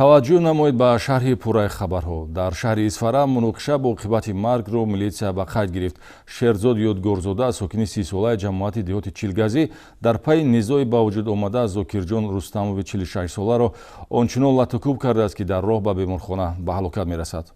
таваҷҷӯҳ намоед ба шарҳи пурраи хабарҳо. Дар шаҳри Исфара муноқиша бо оқибати маргро милитсия ба қайд гирифт. Шерзод Ёдгорзода сокини 30-солаи ҷамоати деҳоти Чилгазӣ дар пайи низои ба вуҷуд омада Зокирҷон Рустамови 46-соларо ончунон латукуб кардааст, ки дар роҳ ба беморхона ба ҳалокат мерасад.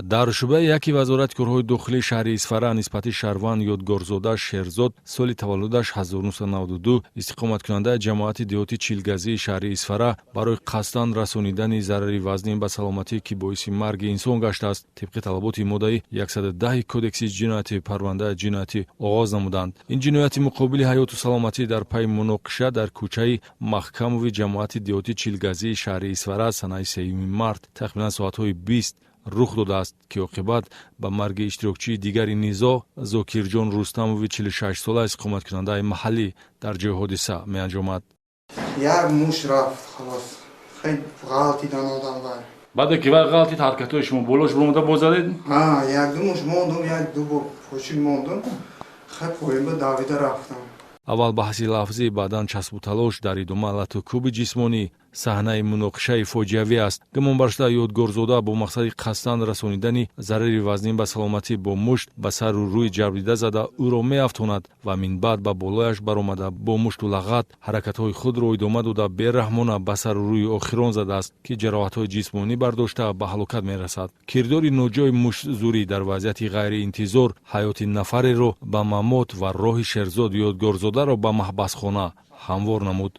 дар шӯъбаи яки вазорати корҳои дохилии шаҳри Исфара нисбати Шарванд Ёдгорзода Шерзод соли таваллудаш 1992 истиқоматкунандаи ҷамоати деҳоти Чилгазии шаҳри Исфара барои қасдан расонидани зарари вазнин ба саломатӣ, ки боиси марги инсон гаштааст, тибқи талаботи моддаи 110 кодекси ҷинояти парвандаи ҷиноятӣ оғоз намуданд. Ин ҷинояти муқобили ҳаёту саломатӣ дар пайи муноқиша дар кӯчаи Маҳкамови ҷамоати деҳоти Чилгазии шаҳри Исфара санаи 3 март тахминан соатҳои 20 рух додааст, ки оқибат ба марги иштирокчии дигари низоъ Зокирҷон Рустамови 46-сола истиқоматкунандаи маҳаллӣ дар ҷои ҳодиса меанҷомад. Як муш рафт, халос. Хеле ғалтидан одам бар. баъде ки вай ғалтид ҳаракатҳои шумо болош бромада бозадед? Як ду муш мондум, як ду бор пошид мондум. Хеле поеба давида рафтам. аввал баҳси лафзӣ, баъдан часпу талош, дар идома латукуби ҷисмонӣ. саҳнаи муноқишаи фоҷиавӣ аст. Гумонбаршуда Ёдгорзода бо мақсади қасдан расонидани зарари вазнин ба саломатӣ бо мушт ба сару рӯи ҷарбида зада ӯро меафтонад ва минбаъд ба болояш баромада бо мушту лағат ҳаракатҳои худро идома дода бераҳмона ба сару рӯи охирон задааст, ки ҷароҳатҳои ҷисмонӣ бардошта ба ҳалокат мерасад. Кирдори ноҷои муштзурӣ дар вазъияти ғайриинтизор ҳаёти нафареро ба мамот ва роҳи Шерзод Ёдгорзодаро ба маҳбасхона ҳамвор намуд.